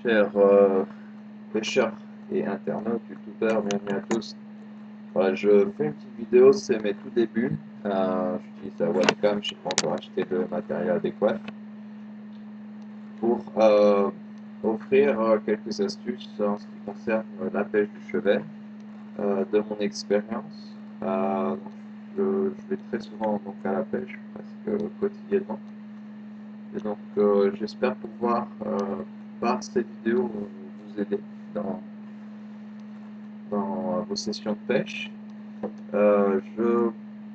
Chers pêcheurs et internautes, youtubeurs, bienvenue à tous. Voilà, je fais une petite vidéo, c'est mes tout débuts. J'utilise la webcam, je n'ai pas encore acheté le matériel adéquat pour offrir quelques astuces en ce qui concerne la pêche du chevet, de mon expérience. Je vais très souvent donc, à la pêche, presque quotidiennement. Et donc j'espère pouvoir, par ces vidéos, vous aider dans vos sessions de pêche. Je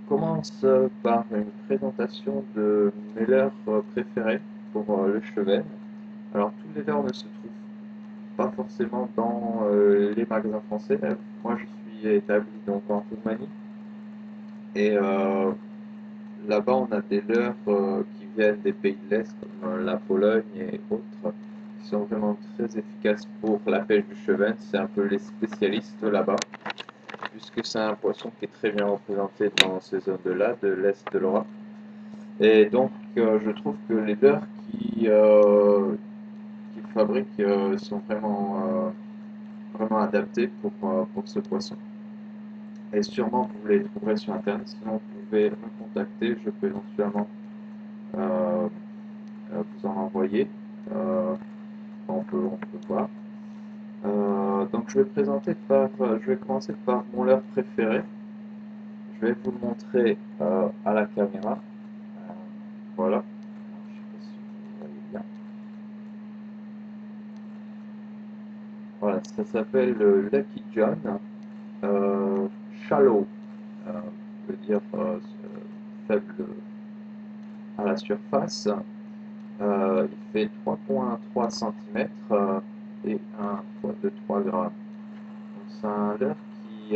commence par une présentation de mes leurres préférées pour le chevet. Alors tous les leurres ne se trouvent pas forcément dans les magasins français. Moi je suis établi donc en Roumanie et là-bas on a des leurres qui viennent des pays de l'Est comme la Pologne et autres qui sont vraiment très efficaces pour la pêche du chevet. C'est un peu les spécialistes là-bas, puisque c'est un poisson qui est très bien représenté dans ces zones-là, de l'Est de l'Europe. Et donc, je trouve que les leurres qu'ils fabriquent sont vraiment adaptés pour ce poisson. Et sûrement, vous les trouverez sur Internet, sinon vous pouvez me contacter, je peux éventuellement vous en envoyer. On peut voir. Donc je vais commencer par mon leurre préféré. Je vais vous le montrer à la caméra. Voilà. Je sais pas si vous voyez bien. Voilà, ça s'appelle le Lucky John Shallow. Veut dire faible à la surface. Il fait 3,3 cm et un poids de 3 grammes. C'est un leurre qui,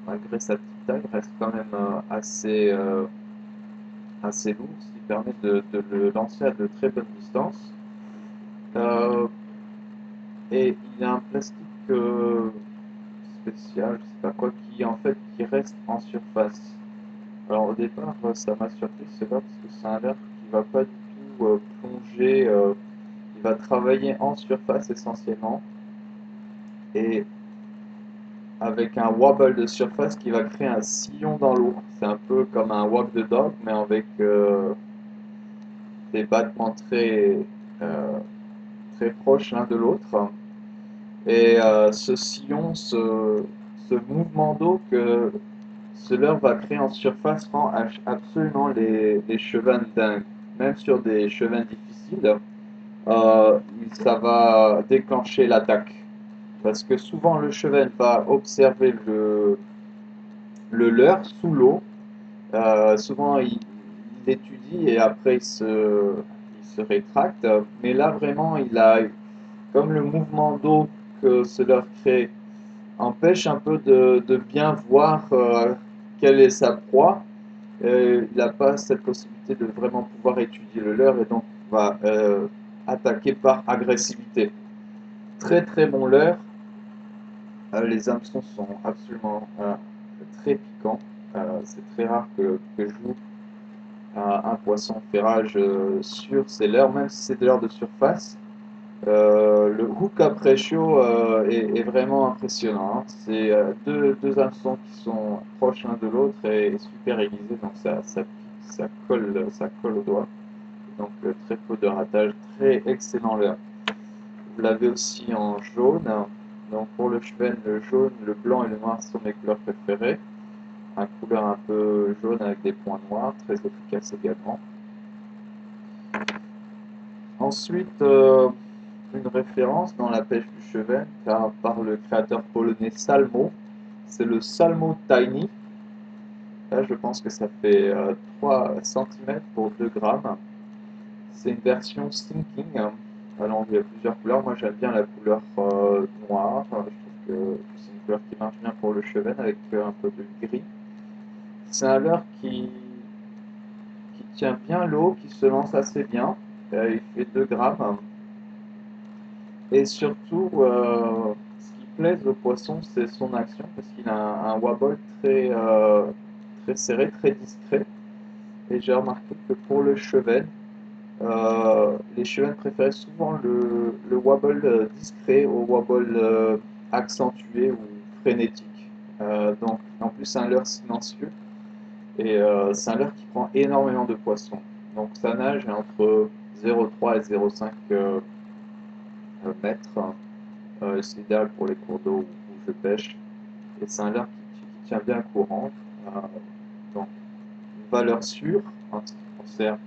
malgré sa petite taille, reste quand même assez lourd, ce qui permet de le lancer à de très bonnes distances. Et il a un plastique spécial, je sais pas quoi, qui reste en surface. Alors au départ, ça m'a surpris, c'est pas parce que c'est un leurre qui va pas du tout plonger, il va travailler en surface essentiellement, et avec un wobble de surface qui va créer un sillon dans l'eau. C'est un peu comme un walk the dog, mais avec des battements euh, très proches l'un de l'autre. Et ce sillon, ce mouvement d'eau que ce leurre va créer en surface rend absolument les chevins dingues. Même sur des chevins difficiles, ça va déclencher l'attaque. Parce que souvent le cheval va observer le leurre sous l'eau. Souvent il étudie et après il se rétracte. Mais là vraiment il a comme le mouvement d'eau que ce leurre crée empêche un peu de bien voir quelle est sa proie. Il n'a pas cette possibilité de vraiment pouvoir étudier le leurre et donc va attaquer par agressivité. Très très bon leurre. Les hameçons sont absolument très piquants. C'est très rare que je joue un poisson ferrage sur ces leurres, même si c'est des leurres de surface. Le hook après chaud est vraiment impressionnant. Hein. C'est deux hameçons qui sont proches l'un de l'autre et super aiguisés, donc ça colle au doigt. Donc très peu de ratage, très excellent leurre. Vous l'avez aussi en jaune. Donc pour le cheven, le jaune, le blanc et le noir sont mes couleurs préférées. Un couleur un peu jaune avec des points noirs, très efficace également. Ensuite, une référence dans la pêche du cheven par le créateur polonais Salmo. C'est le Salmo Tiny. Là, je pense que ça fait 3 cm pour 2 grammes. C'est une version sinking. Alors, il y a plusieurs couleurs. Moi, j'aime bien la couleur noire. Je trouve que c'est une couleur qui marche bien pour le cheven avec un peu de gris. C'est un leurre qui tient bien l'eau, qui se lance assez bien. Il fait 2 grammes. Et surtout, ce qui plaise au poisson, c'est son action, parce qu'il a un wobble très serré, très discret. Et j'ai remarqué que pour le chevet, Les chevaux préfèrent souvent le wobble discret au wobble accentué ou frénétique. Donc, en plus, c'est un leurre silencieux et c'est un leurre qui prend énormément de poissons. Donc, sa nage est entre 0,3 et 0,5 mètres. C'est idéal pour les cours d'eau où je pêche. Et c'est un leurre qui tient bien courant. Donc, une valeur sûre en ce qui concerne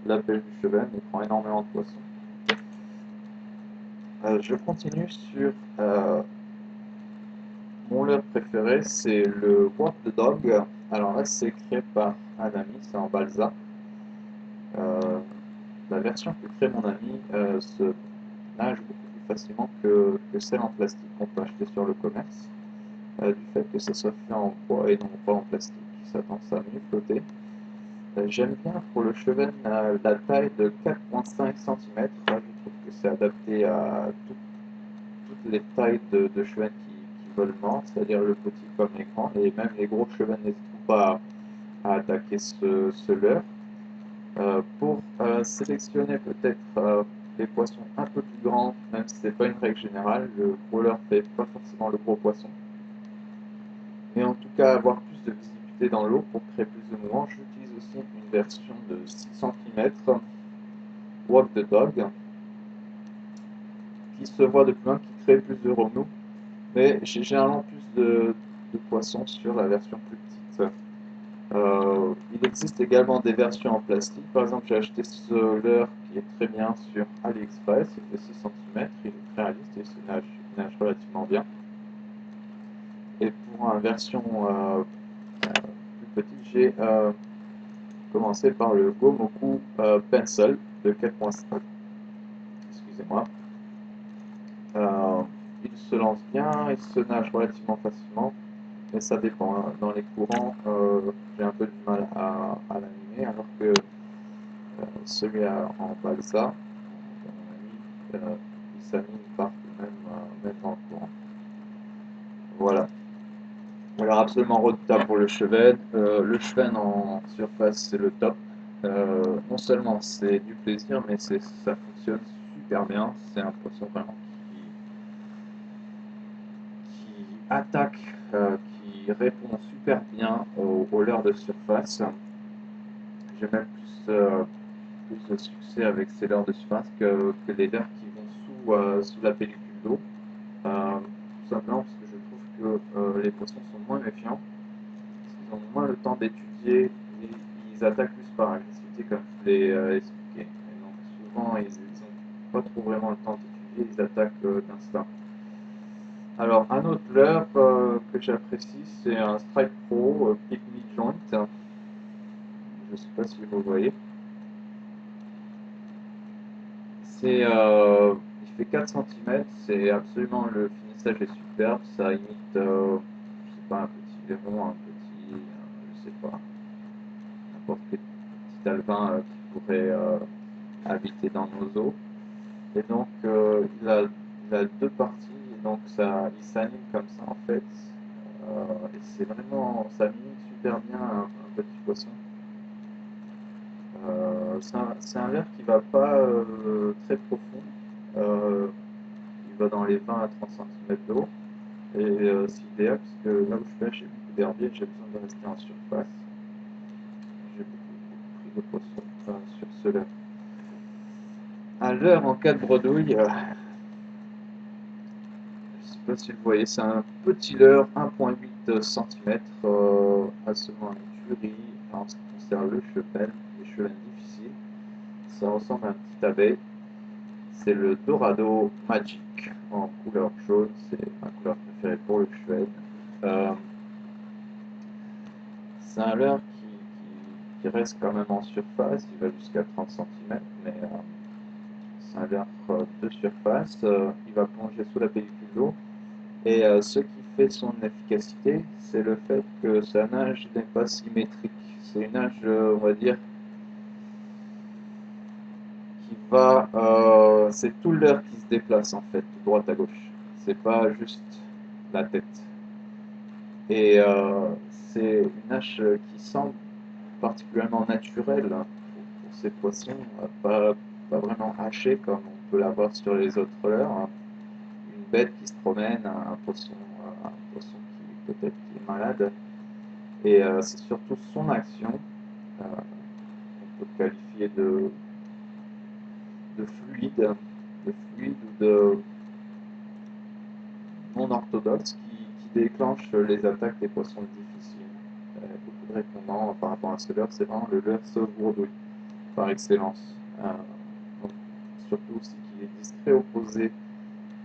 la pêche du cheval, il prend énormément de poissons. Je continue sur mon leurre préféré, c'est le What the Dog. Alors là, c'est créé par un ami, c'est en balsa. Euh, la version que crée mon ami se nage beaucoup plus facilement que celle en plastique qu'on peut acheter sur le commerce. Du fait que ça soit fait en bois et non pas en plastique, ça tend à mieux flotter. J'aime bien pour le cheval la taille de 4,5 cm. Je trouve que c'est adapté à toutes les tailles de cheval qui veulent mordre, c'est-à-dire le petit comme les grands, et même les gros chevaux n'hésitent pas à attaquer ce leurre. Pour sélectionner peut-être les poissons un peu plus grands, même si ce n'est pas une règle générale, le gros leurre ne fait pas forcément le gros poisson. Mais en tout cas, avoir plus de visibilité dans l'eau pour créer plus de mouvement, j'utilise aussi une version de 6 cm, Walk the Dog, qui se voit de plus loin, qui crée plus de remous. Mais j'ai généralement plus de poissons sur la version plus petite. Il existe également des versions en plastique. Par exemple, j'ai acheté ce leurre qui est très bien sur AliExpress. Il fait 6 cm, il est très réaliste et il nage relativement bien. Et pour une version plus petite, j'ai commencé par le Gomoku Pencil de 4.5. Excusez-moi. Il se lance bien, il se nage relativement facilement. Mais ça dépend, hein. Dans les courants, j'ai un peu du mal à l'animer, alors que celui en balsa, il s'anime partout, même dans le courant. Voilà. Alors absolument redoutable pour le cheval. Le cheval en surface, c'est le top. Non seulement c'est du plaisir, mais ça fonctionne super bien. C'est un poisson vraiment qui attaque, qui répond super bien aux leurres de surface. J'ai même plus de succès avec ces leurres de surface que les leurres qui vont sous la pellicule d'eau. Tout simplement parce que je trouve que les poissons sont moins méfiants, ils ont moins le temps d'étudier et ils attaquent plus par agressivité comme je l'ai expliqué. Et donc souvent ils n'ont pas trop vraiment le temps d'étudier, ils attaquent d'instinct. Alors un autre leurre que j'apprécie c'est un Strike Pro Pygmy Joint. Je ne sais pas si vous voyez. Il fait 4 cm, c'est absolument le finissage est superbe, ça imite, je sais pas, un petit verron, je sais pas, n'importe quel petit alevin qui pourrait habiter dans nos eaux. Et donc il a deux parties, et donc il s'anime comme ça en fait, et c'est vraiment, ça mimique super bien un petit poisson. C'est un leurre qui va pas très profond. Euh, il va dans les 20 à 30 cm d'eau. Et c'est idéal parce que là où je pêche, j'ai beaucoup d'herbiers, j'ai besoin de rester en surface. J'ai beaucoup pris de poissons sur ce leurre. Un leurre en cas de bredouille, je ne sais pas si vous voyez, c'est un petit leurre 1,8 cm, absolument une tuerie en ce qui concerne le cheval, les chevals difficiles. Ça ressemble à un petit abeille. C'est le Dorado Magic en couleur jaune, c'est ma couleur préférée pour le cheval. Euh, c'est un leurre qui reste quand même en surface, il va jusqu'à 30 cm, mais c'est un leurre de surface, il va plonger sous la pellicule d'eau. Et ce qui fait son efficacité, c'est le fait que sa nage n'est pas symétrique. C'est une nage, on va dire, c'est tout l'heure qui se déplace en fait, de droite à gauche. C'est pas juste la tête. Et c'est une nage qui semble particulièrement naturelle pour ces poissons, pas vraiment hachés comme on peut l'avoir sur les autres leurres, hein. Une bête qui se promène, un poisson qui peut-être qui est malade. Et c'est surtout son action qu'on peut qualifier de fluide, ou de non orthodoxe qui déclenche les attaques des poissons difficiles. Beaucoup de répondants par rapport à ce leurre, c'est vraiment le leurre sauve-bredouille par excellence. Donc, surtout aussi qu'il est discret au posé,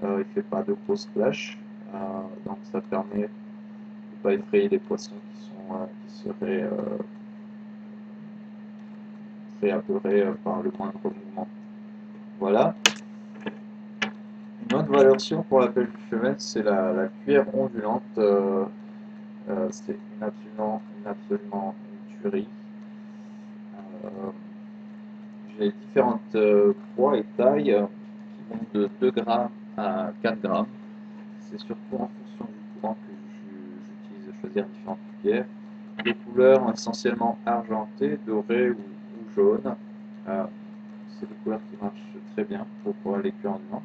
il ne fait pas de grosses flashs, donc ça permet de ne pas effrayer les poissons qui seraient très apeurés par le moindre mouvement. Voilà. Une autre valeur sûre pour la pêche du chemin, c'est la cuillère ondulante. C'est absolument une tuerie. Euh, J'ai différentes poids et tailles qui vont de 2 grammes à 4 grammes. C'est surtout en fonction du courant que j'utilise choisir différentes cuillères. Des couleurs essentiellement argentées, dorées ou jaunes. Euh, c'est des couleurs qui marchent très bien pour les cuillères ondulantes.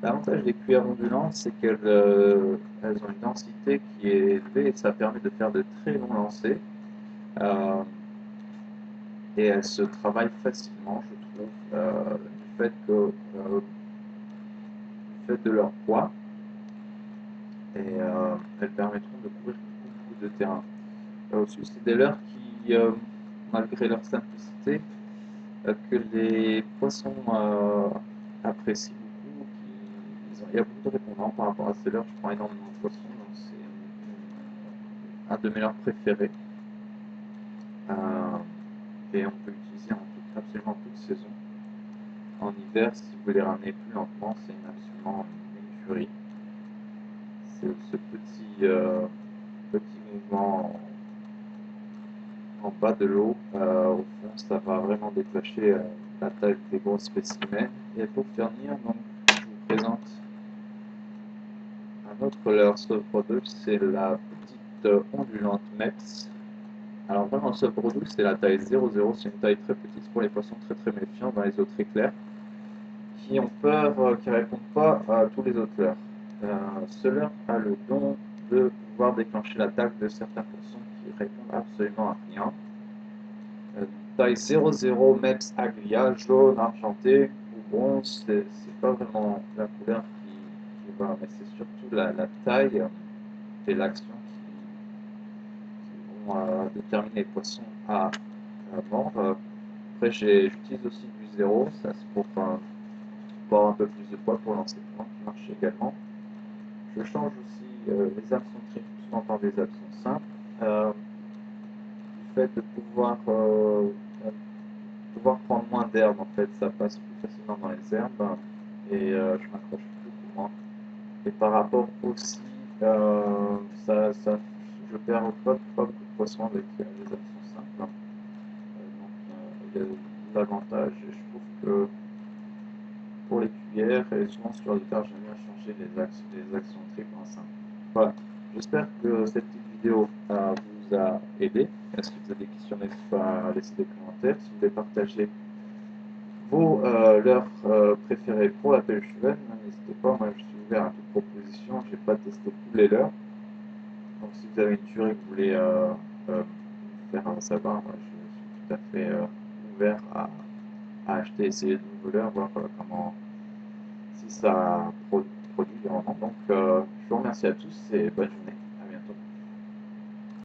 L'avantage des cuillères ondulantes, c'est qu'elles ont une densité qui est élevée et ça permet de faire de très longs lancers. Et elles se travaillent facilement, je trouve, du fait de leur poids. Et elles permettront de couvrir beaucoup de terrain. Aussi, c'est des leurres qui, malgré leur simplicité, que les poissons apprécient beaucoup. Il y a beaucoup de répondants par rapport à ces leurres. Je prends énormément de poissons, donc c'est un de mes leurres préférés. Et on peut l'utiliser absolument toute saison. En hiver, si vous les ramenez plus lentement, c'est absolument une furie. C'est ce petit mouvement en bas de l'eau, au fond, ça va vraiment déclencher la taille des gros spécimens. Et pour finir, donc, je vous présente un autre leurre sauve-bredouille, c'est la petite ondulante MEPS. Alors vraiment, le sauve-bredouille, c'est la taille 0,0, c'est une taille très petite pour les poissons très méfiants dans les eaux très claires, qui ont peur, qui ne répondent pas à tous les autres leurres. Ce leurre a le don de pouvoir déclencher l'attaque de certains poissons qui répondent absolument à rien. Taille 00 MEPS Agria, jaune, argenté ou bronze, c'est pas vraiment la couleur qui va, mais c'est surtout la taille et l'action qui vont déterminer les poissons à mordre. Après, j'utilise aussi du 0, ça c'est pour avoir un peu plus de poids pour lancer le plan qui marche également. Je change aussi les hameçons de trim souvent par des hameçons simples. Du fait de pouvoir prendre moins d'herbes, en fait, ça passe plus facilement dans les herbes et je m'accroche beaucoup moins. Et par rapport aussi, je perds pas beaucoup de poissons avec les hameçons simples. Donc il y a l'avantage et je trouve que pour les cuillères et souvent sur le tard, j'aime bien changer les actions de tri pour un simple. Voilà, j'espère que cette petite vidéo vous a aidé. Si vous avez des questions, n'hésitez pas à laisser des commentaires. Si vous voulez partager vos leurres préférés pour la pêche juvénile, n'hésitez pas. Moi, je suis ouvert à toute proposition. Je n'ai pas testé tous les leurres. Donc, si vous avez une tuerie que vous voulez faire savoir, moi, je suis tout à fait ouvert à acheter, essayer de nouveaux leurres, voir comment si ça produit vraiment. Donc, je vous remercie à tous et bonne journée.